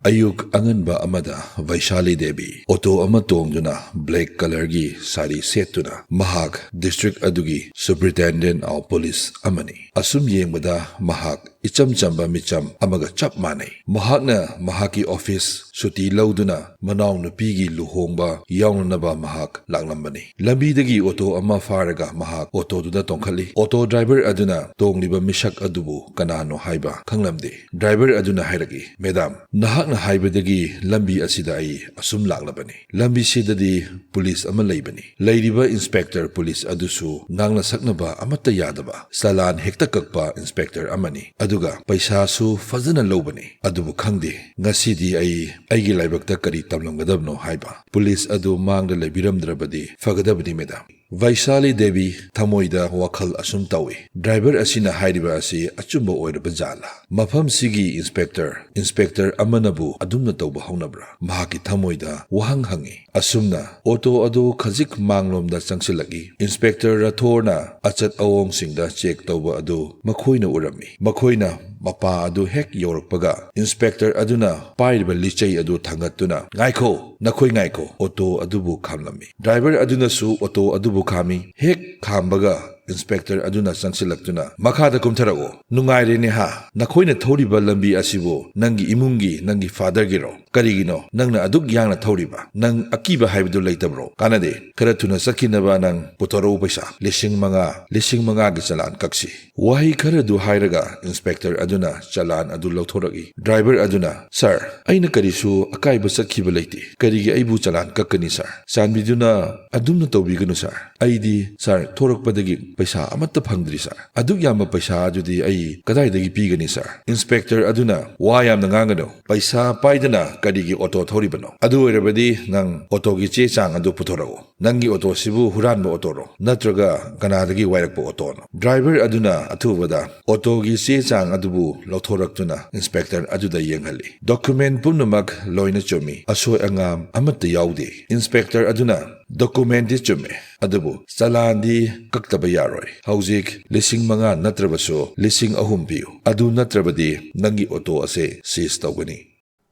Ayuk anganba amada Vaishali Devi auto ama tongduna black color gi sari setuna mahak district adugi superintendent of police amani asum yengbada mahak icham chamba micham amaga chap manai mahakna mahaki office suti lauduna manaw nupigi luhongba yawnaba mahak laklambani lambidagi auto ama faraga mahak auto duda tongkhali auto driver aduna tongliba misak adubu kanano haiba khanglamde driver aduna hairagi madam nahakna haibadagi lambi asida ai asum laklabani lambi sidadi police ama leibani leiriba inspector police adusu ngangna saknaba amata yadaba salan hekta kakpa inspector amani aduga paisa su fazana lobani adubu khangde ngasidi aigi laibakta kari tamlamgadabno haiba police adu mangda lebiramdrabadi fagadabani madam Vaishali Devi Thamoida Wakhal Asum Tawi Driver Asina Hairiba Asi Achumba Oiraba Jala Mafam Sigi Inspector Amanabu Adumna Tauba Haunabra Mahaki Thamoida Wahang Hangi Asumna Auto Adu Khazik Manglom da Changsilagi Inspector Rathorna Achat Awong Singda Check Tauba Adu Makhoina Urami Makhoina Mapa Adu Hek Yorakpaga Inspector Aduna Pairiba Lichai Adu Thangatuna Ngaiko Nakhoi Ngaiko Auto Adubu Khamlami Driver Aduna Su Auto Adubu Kami hek khambaga Inspector aduna sangsilaktuna makhada kumtharao nungaire ne ha nakhoina thoriba lambi asibo nangi imungi nangi father giro karigino nangna aduk yangna thoriba nang akiba haibdu leitabro kanade karathuna sakhinaba nang putoro paisa lising manga gi chalan kaksi wahi kharadu hairaga Inspector aduna chalan adu lauthoragi driver aduna sir aina karisu akaiba sakhiba leiti karigi aibu chalan kakani sir sanbiduna adumna tobigunu sir aidi sir thorakpadagi paisa amata phangdri sir aduk yamba paisa ajudi ai kadai dagi pigani sir Inspector aduna wa yamna ngangano paisa paidana kadigi auto thoribano adu oirabadi nang auto gi che chang adu puthorao nangi auto sibu huranba auto ro natraga kanadagi wairakpa auto no driver aduna athubada auto gi che chang adubu lothoraktuna Inspector aduda yenghali document punamak loina chomi asoi angam amata yaude Inspector aduna document chume adubu salandi kaktaba yaroi hauzik lising manga natrabaso lising ahum piu adu natrabadi nangi auto ase seize tawgani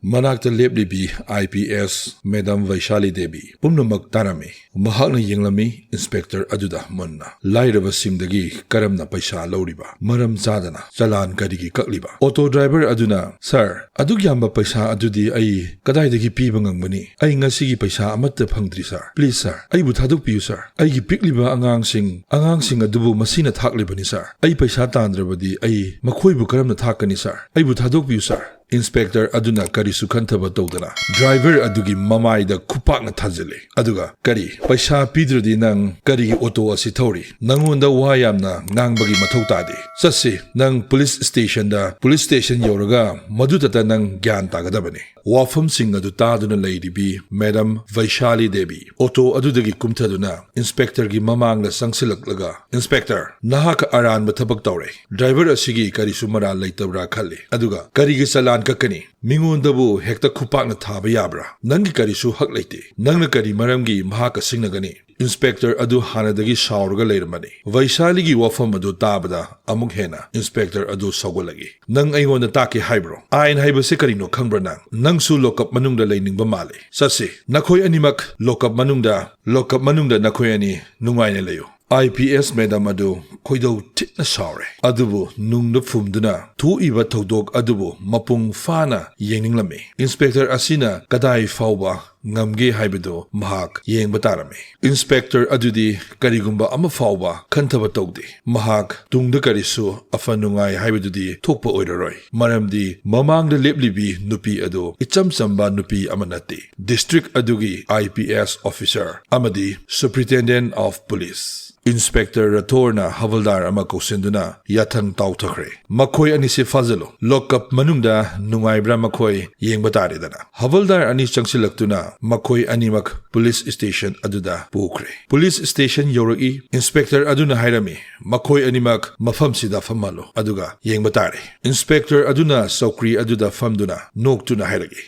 Manakta leblibi IPS Madam Vaishali Devi Pumnamak Tarami Mahakna Yenglami Inspector Aduda Munna Lairaba Singdagi Karamna Paisa Lauriba Maram Zadana Chalan Kadigi Kakliba Auto Driver Aduna Sir Adugyamba Paisa Adudi Ai Kadaidagi Pibangangbani Ai Ngasigi Paisa Amata Phangdri Sir Please Sir Ai Buthaduk Piu Sir Aigi Pikliba Angangsing Adubu Masina Thaklibani Sir Ai Paisa Tandrabadi Ai Makhoibu Karamna Thakani Sir Ai Buthaduk Piu Sir Inspector aduna kari sukhantaba tawdana driver adugi mamaida khupakna thajale aduga kari paisa pidradi nang kari auto asi thori nangonda wa yamna ngangbagi mathau tade sase nang police station yoraga madutata nang gyan tagadabani wafam sing adu taduna leiribi Madam Vaishali Devi auto adudagi kumthaduna Inspector gi mamangla sangsilaklaga Inspector nahak aran mathabak tawre driver asigi kari sumara leitabra khali aduga kari gi salan kakani mingondabu hekta khupakna thaba yabra nangi kari su hak leite nangna kari maramgi mahaka singnagani Inspector adu hanadagi shaurga leiramani Vaishali gi wafam adu tabada amuk hena Inspector adu sawgalagi nang aingonda taki haibro ain haibase karino khangbra nang su lokap manungda leiningba male sase nakhoi animak lokap manungda nakhoi ani nungaina leyo IPS Madam adu khoidau titna saure adubu nungda fumduna thu iba thodok adubu mapung fana yenginglame Inspector asina kadai fauba ngamge haibado mahak yengba tarame Inspector adudi karigumba ama fauba khanthaba tawde mahak tungda karisu afanungai haibadudi thokpa oiraroi maramdi mamangda leblibi nupi adu icham chamba nupi amanati district adugi IPS officer amadi superintendent of police Inspector Rathorna Havaldar ama kausenduna yathang tauthakre makhoi ani se fazalo lockup manungda nungaibra makhoi yengba tare dana Havaldar ani changsilaktuna makhoi animak police station aduda pukre police station yoroi Inspector aduna hairami makhoi animak mafam sida famalo aduga yengba tare Inspector aduna saukri aduda famduna noktuna hairagi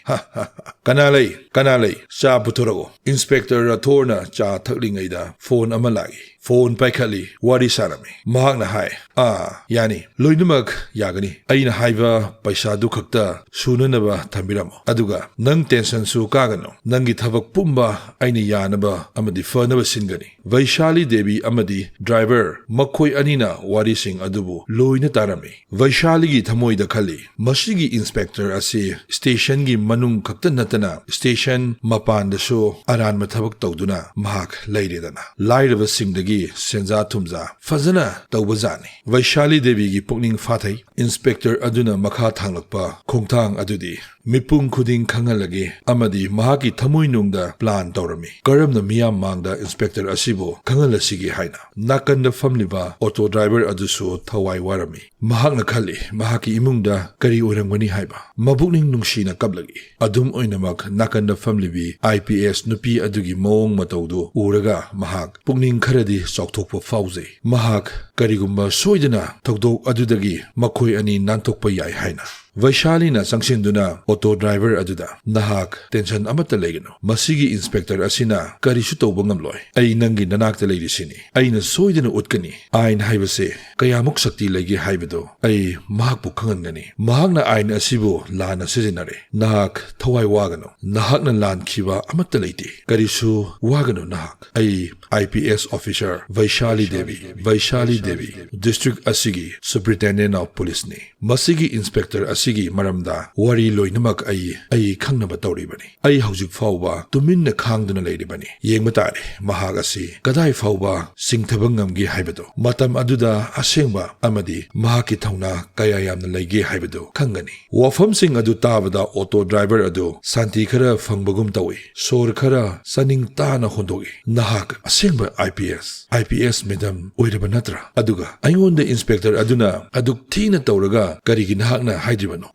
kanalai cha puthorogo Inspector Rathorna cha thaklingaida phone ama lagi phone paikali wari sarami mahakna hai yani loinamak yagani aina haiba paisa du khakta sunanaba thambiramo aduga nang tension su kagano nangi thabak pumba aina yanaba amadi fanaba singani Vaishali Devi amadi driver makhoi anina wari sing adubu loina tarami Vaishali gi thamoi da khali masigi inspector asi station gi manung khakta natana station mapan da so aran ma thabak tawduna mahak lairedana lairaba singdagi senja thumja fazana tawbajani Vaishali Devi gi pukning fathai inspector aduna makha thanglakpa khongthang adudi mipung khuding khangalage amadi mahaki thamoi nungda plan tawrami karamna miyam mangda inspector asibo khangalasigi haina nakanda famliba auto driver adusu thawai warami mahakna khali mahaki imungda kari orangwani haiba mabukning nungshina kablagi adum oinamak nakanda famlibi IPS nupi adugi mong matawdu uraga mahak pukning kharadi chawthokpa fauze mahak karigumba soidana thawdok adudagi makhoi ani nantokpa yai haina Vaishali na sangsinduna auto driver aduda nahak tension amata legano masigi inspector asina karisu tawba ngamloi ai nangi nanakta leirisini aina soidana utkani ain haibase kayamuk sakti legi haibado ai mahakpu khangangani mahakna ain asibu Lanna Sijennare nahak thawai wagano nahakna lan khiba amata leiti karisu wagano nahak ai IPS officer Vaishali Devi district asigi superintendent of police ni masigi inspector asigi maramda wari loinamak ai khangnaba tawribani ai haujuk fawba tuminna khangduna leiribani yengba tare mahak asi kadai fawba singthaba ngamgi haibado matam aduda asengba amadi mahaki thauna kaya yamna leige haibado khangani wafam sing adu tabada auto driver adu santi khara fangbagum tawi sor khara saning tana hondogi nahak asengba IPS madam oiraba natra aduga aingonda inspector aduna aduk thina tawraga karigi nahakna haidribano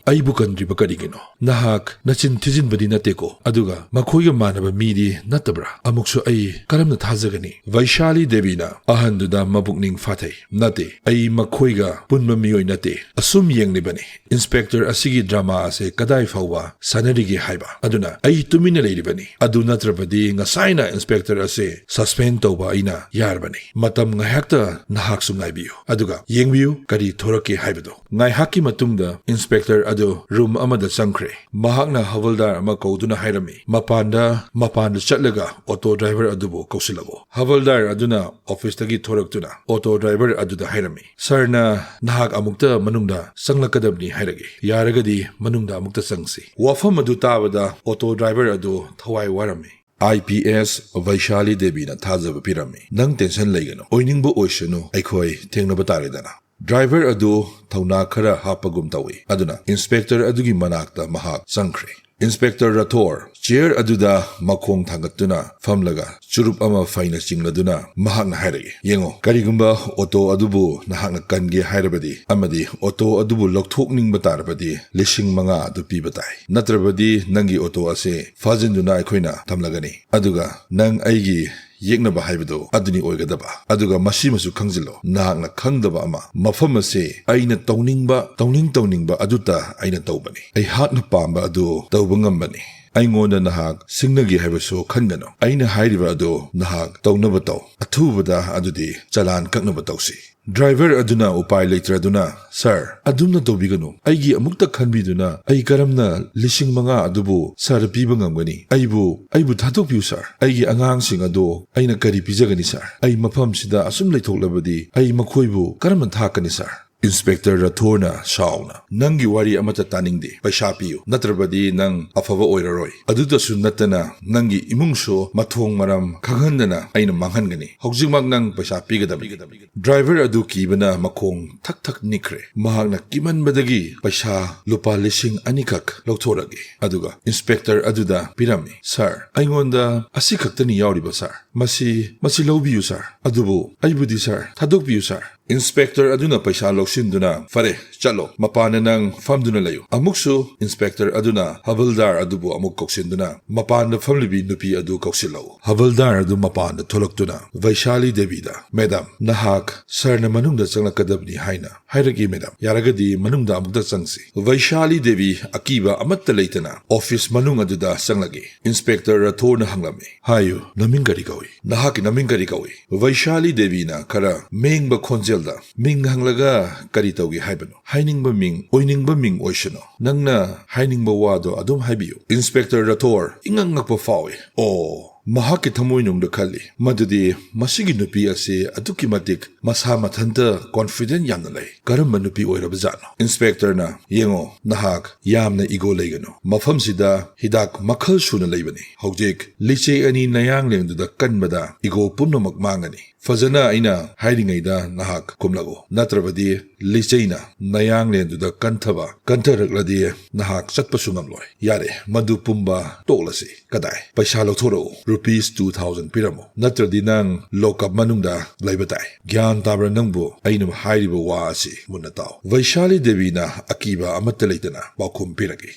aibu kandriba karigino nahak nachin thijinbadi nateko aduga makhoiga manaba midi natabra amuksu ai karamna thajagani Vaishali Devi na ahanduda mabukning fathai nate ai makhoiga punma miyoi nate asum yenglibani inspector asigi drama ase kadai fawba sanarigi haiba aduna ai tumina leiribani adu natrabadi ngasaina inspector ase suspend tawba aina yarbani matam ngahakta nahak sungaibiyo aduga yengbiyu kari thoraki haibado ngaihaki matungda inspector adu room amada changkhre mahakna havaldar ama kauduna hairami mapanda chatlaga auto driver adubo kausilabo havaldar aduna office tagi thoraktuna auto driver aduda hairami sarna nahak amukta manungda sanglakadabni hairagi yaragadi manungda amukta sangsi wafam adu tabada auto driver adu thawai warami IPS Vaishali Devi na thajaba pirami nang tension leigano oiningbo oishanu aikhoi thengnaba taredana driver adu thauna khara hapagum tawi aduna inspector adugi manakta mahak changkhre Inspector Rathor chair aduda makhong thangatuna famlaga churup ama faina chingladuna mahakna hairage yengo karigumba auto adubu nahakna kange hairabadi amadi auto adubu lokthokningba tarabadi lishing manga adu pibatai natrabadi nangi auto ase fajinduna aikhoina thamlagani aduga nang aigi yeknaba haibado aduni oigadaba aduga masimasu khangjilo nahakna khangdaba ama mafam ase aina tawningba aduta aina tawbani ai hakna pamba adu tawba ngambani aingonda nahak singnagi haibaso khangano aina hairiba adu nahak tawnaba taw athubada adudi chalan kaknaba tawsi driver aduna upai leitraduna sir adumna tobiganu aigi amukta khanbiduna ai karamna lishing manga adubu sir piba ngamgani aibu thadok piu sir aigi angang sing adu aina kari pijagani sir ai mafam sida asum leithoklabadi ai makhoibu karamna thakani sir Inspector Rathorna Shauna Nangi wari amata taningde paisa piyu natrabadi nang afava oiraroi aduda su natana nangi imungso mathong maram khaghandana aina manghangani hojingmak nang paisa pigadabi driver adu kibana makhong thak nikre mahakna kimanbadagi paisa lupa lishing anikak lokthoragi aduga inspector aduda pirami sir aingonda asikhaktani yauriba sir masi lawbiyu sir adubu aibudi sir thadokbiyu sir Inspector aduna paisa loksinduna fare chalo mapana nang famduna layo. Amuksu Inspector aduna Havildar adubu amuk koksinduna mapana famlibi nupi adu koksilaw. Havildar adu mapana toloktuna Vaishali Devida. Madam, nahak sir na manungda changlakadabni haina. Hairagi madam, yaragadi manungda amukda changsi. Vaishali Devi akiba amatta leitana office manung aduda changlagi. Inspector Rathor na hanglame. Hayu namingari kawi. Nahaki namingari kawi. Vaishali Devi na kara mengba khonjelda ming hanglaga kari tawgi haibano. Hainingba ming oiningba ming oishano. Nangna hainingba wado adum haibiyo. Inspector Rathor ingang ngakpa fawi. Oh. Mahaki thamoinungda khali madudi masigi nupi ase aduki matik masa mathanta confident yamna lay karamba nupi oiraba jano. Inspector na yengo nahak yamna ego leigano mafam sida hidak makhal suna leibani hojik liche ani nayang lengduda kanbada ego pumnamak mangani fazana aina hairingaida nahak kumlago natrabadi licheina nayang lenduda kanthaba kantharakladi nahak chatpasu ngamloi yare madu pumba toklasi kadai paisa lothoro rupees 2000 piramo natradi nang lokap manungda laibatai gyan tabra nangbu ainum hairiba wa asi munataw Vaishali Devi na akiba amatta leitana bakum piragi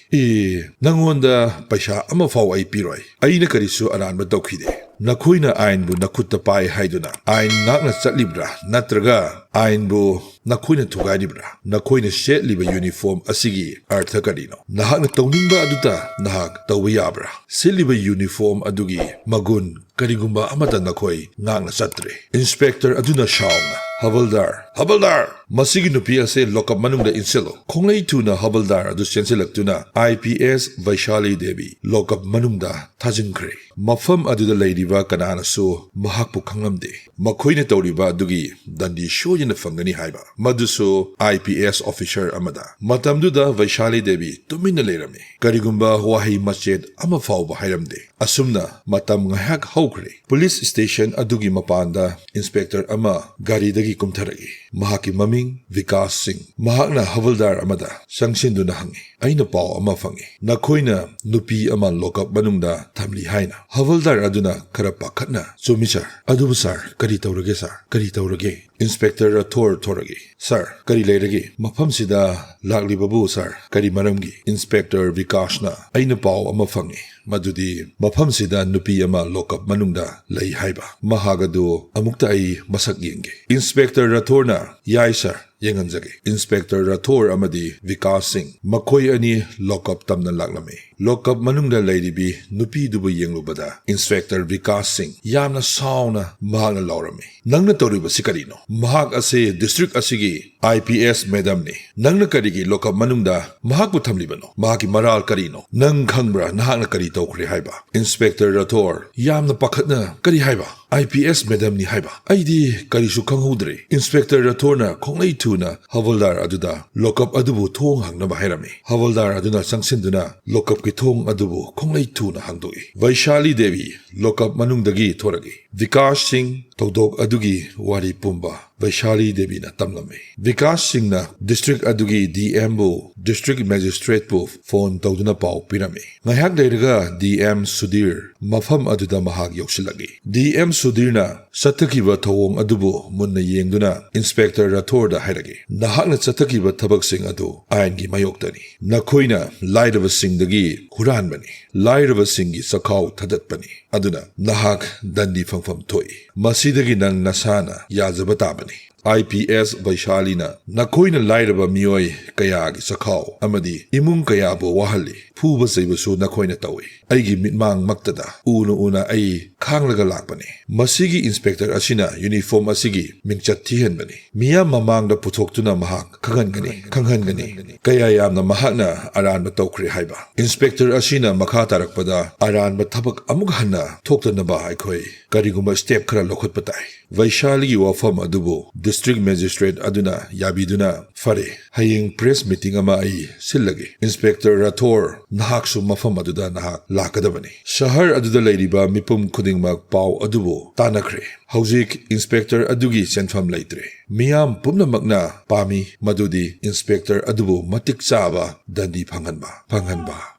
nangonda paisa ama faw ai piroi aina karisu aranba tawkhide Nakoina ainbu nakutta pai haiduna ain nakna chatlibra natraga ainbu nakoina thugaidibra nakoina shetliba uniform asigi artha kadino nahakna tawningba aduta nahak tawba yabra seliba uniform adugi magun karigumba amata nakoi ngakna chatre Inspector aduna shauna Havildar masigi nupi ase lokap manungda inselo khonglei tuna Havildar adu sensilaktuna IPS Vaishali Devi lokap manungda thajingkhre mafam aduda leiriba kanana so mahakpu khanglamde makhoina tawriba adugi dandi shoyina fangani haiba maduso IPS officer amada matamduda Vaishali Devi tumina leirame karigumba wahi machet ama fawba hairamde asumna matam ngahak hawkhre police station adugi mapanda inspector ama gari dagi kumtharagi mahaki maming Vikas Singh mahakna Havildar amada sangsinduna hangi aina paw ama fangi nakhoina nupi ama lokap manungda thamli haina Havildar aduna khara pakhatna chumisar adubu sir kari tawrage sir kari tawrage Inspector Rathor thoragi sir kari leirage mafam sida lakli babu sir kari maramgi Inspector Vikashna aina paw ama fangi madudi mafam sida nupi ama lokap manungda lei haiba mahagadu amukta ai masak yenge Inspector Rathorna yai sir yenganjage Inspector Rathor amadi Vikas Singh makhoi ani lockup tamna laklame lockup manungda leiribi nupi dubu yenglubada Inspector Vikas Singh yamna sauna mahagna laurame nangna toriba sikarino mahag ase district asigi IPS madam ni nangna karigi lockup manungda mahagbu thamlibano mahagi maral karino nang khangbra nahagna kari tawkhre haiba Inspector Rathor yamna pakhatna kari haiba IPS madam ni haiba aidi karisu khanghodre Inspector Rathorna khonglei tuna Havildar aduda lockup adubu thong hangnaba hairame Havildar aduna sangsinduna lockup ki thong adubu khonglei tuna hangdoi Vaishali Devi lockup manungdagi thoragi Vikas Singh tawdok adugi wari pumba Vaishali Devi na tamlame Vikas Singh na district adugi DM bu district magistrate bu phone tawduna paw pirame ngahak leiraga DM Sudhir mafam aduda mahag yoksilagi DM Sudhir na sathakiba thawong adubu munna yengduna Inspector Rathor da hairage nahakna sathakiba thabak sing adu aingi mayoktani nakhoina lairaba singdagi huranbani lairaba singi sakhaw thadatpani aduna nahak dandi phangpham thoi masidagi nang nasana yajaba tabani IPS Vaishali na nakhoina lairaba mioi kaya gi sakhaw amadi imung kaya bo wahali phuba seibasu nakhoina tawi aigi mitmang maktada una ai khanglaga lakpani masigi inspector asina uniform asigi mingchat thihenbani miyam mamangda puthoktuna mahak khanghangani kaya yamna mahakna aranba tawkhre haiba Inspector asina makha tarakpada aranba thabak amuk hanna thoktanaba aikhoi kariguma step khara lokhotpa tai Vaishali wafam adubu district magistrate aduna yabiduna fare haying press meeting ama ai sillagi Inspector Rathor nahaksu mafam aduda nahak lakadabani shahar aduda leiriba mipum khudingmak paw adubu tanakhre hojik Inspector adugi senfam leitre Miyam pumnamakna pami madudi inspector adubu matik chaba dandi phanganba.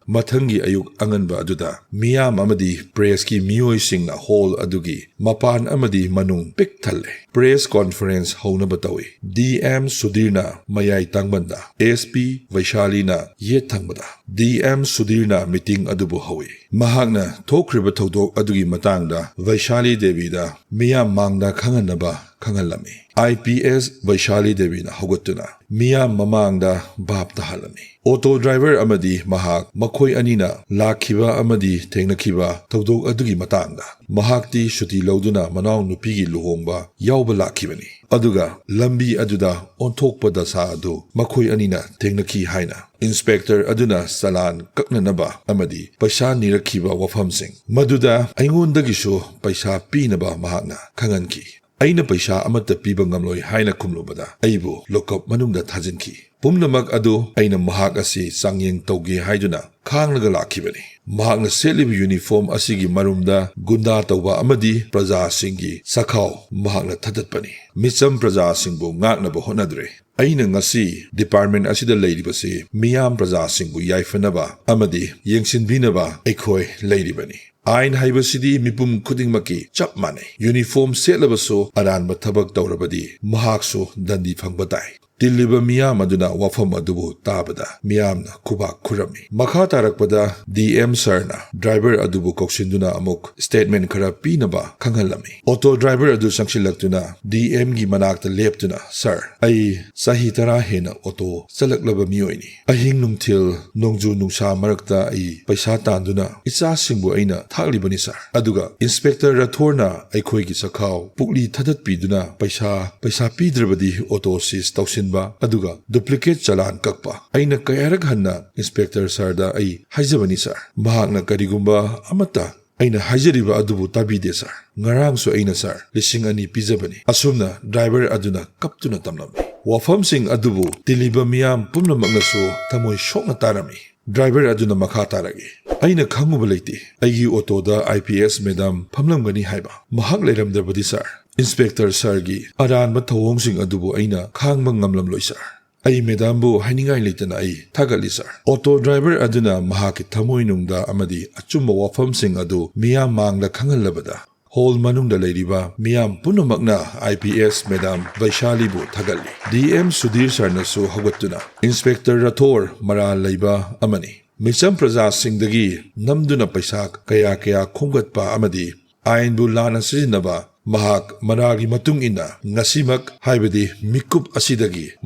Mathangi ayuk anganba aduda miyam amadi press ki miyoi singna hall adugi mapan amadi manung pik thalle. Press conference hauna batawi. DM Sudirna mayai tangbanda. SP Vaishalina ye tangbada. DM Sudirna meeting adubu hawi. Mahagna thokriba thodok adugi matangda Vaishali Devi da miyam mangda khangalami. IPS Vaishali Devi na hogotuna miyam mamangda bab tahalami. Auto driver amadi mahak makhoi anina lakhiba amadi thengnakiba thodok adugi matangda mahakti shuti lauduna manaw nupigi luhongba yawba lakhibani. Aduga lambi aduda onthokpa dasa adu makhoi anina thengnaki haina inspector aduna salan kaknanaba amadi paisa nirakhiba wafamsing maduda aingondagishu paisa pinaba mahakna khanganki. Aina paisa amata piba ngamloi haina kumlubada aibu lockup manungda thajinki. Pumnamak adu aina mahak asi sangyeng tauge haiduna khanglaga lakhibani. Mahakna setliba uniform asigi marumda gunda tauba amadi praja singi sakhaw mahakna thatatpani. Micham praja singbu ngaknaba honadre. Aina ngasi department asida leiribasi miyam praja singbu yaifanaba amadi yengsinbinaba aikhoi leiribani. Ain haibasidi mipum khudingmaki chap mane uniform setlabaso aranba thabak tawrabadi mahakso dandi phangbatai. Tiliba miyam aduna wafam adubu tabada miyamna kubak khurami. Makha tarakpada DM sirna driver adubu koksinduna amuk statement khara pinaba khanghalami. Auto driver adu sangsilaktuna DM gi manakta leptuna sir ai sahi tara hena auto salaklaba miyoini. Ahing nungthil nongju nungsa marakta ai paisa tanduna icha singbu aina thaklibani sir. Aduga inspector rathorna aikhoi gi sakhaw pukli thatat piduna paisa pidrabadi auto sis tawsin aduga duplicate chalan kakpa aina kayarak hanna inspector sarda ai haijabani sir mahakna karigumba amata aina haijariba adubu tabide sir ngarang so aina sir lising ani pijabani asumna driver aduna kaptuna tamlam wafam sing adubu tiliba miyam pumnamakna so tamoi shokna tarami driver aduna makha taragi aina khanguba leiti aigi auto da IPS madam phamlamgani haiba mahak leiramdabadi sir Inspector Sargi aran mathawong sing adubu aina khangma ngamlam loi sir. Ai medambu hainingai leitana ai thagali sir. Auto driver aduna mahaki thamoi nungda amadi achumba wafam sing adu miyam mangla khangalabada. Hall manungda leiriba miyam punamakna IPS Madam Vaishali bu thagali. DM Sudhir Sarnasu hawatuna Inspector Rathor Maral leiba amani. Micham praja singdagi namduna paisa kaya khomgatpa amadi Ainbu Lanna Sijennaba Mahak Maralgi Matung Enna ngasimak haibadi mikup asidagi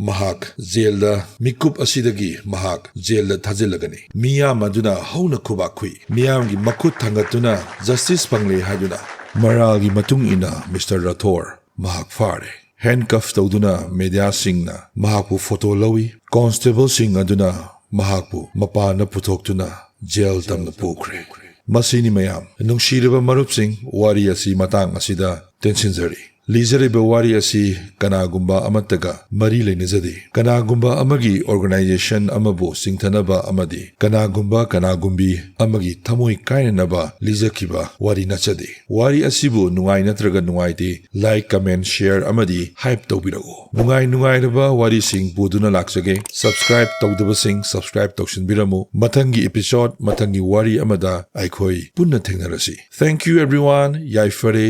mahak jelda thajilagani miyam aduna hauna khubakhui miyamgi makut thangatuna justice pangle haduna Maralgi Matung Enna Mr. Rathor mahak fare handcuff tawduna media singna mahakpu photo lawi constable sing aduna mahakpu mapana puthokuna jail tamna pukre Masini mayam nungshiraba marupsing wari asi matang asida tensinjari लीजरेब वारी असी कनागुम्बा अमतगा मरी लेनिजदे कनागुम्बा अमगी organisation अमबो सिंथनबा अमदी कनागुम्बी अमगी थमोई कायनबा लीजखिबा वारी नचदे वारी असीबो नुंगाई नत्रगा नुंगाईते like comment share अमदी hype तौबिरगो नुंगाई वारी सिंग पुदुना लाक्सगे subscribe तौदबा सिंग subscribe तौसिनबिरमु मथंगी episode मथंगी वारी अमदा आइखोई पुन्ना थेंगनरसी thank you everyone याइफरे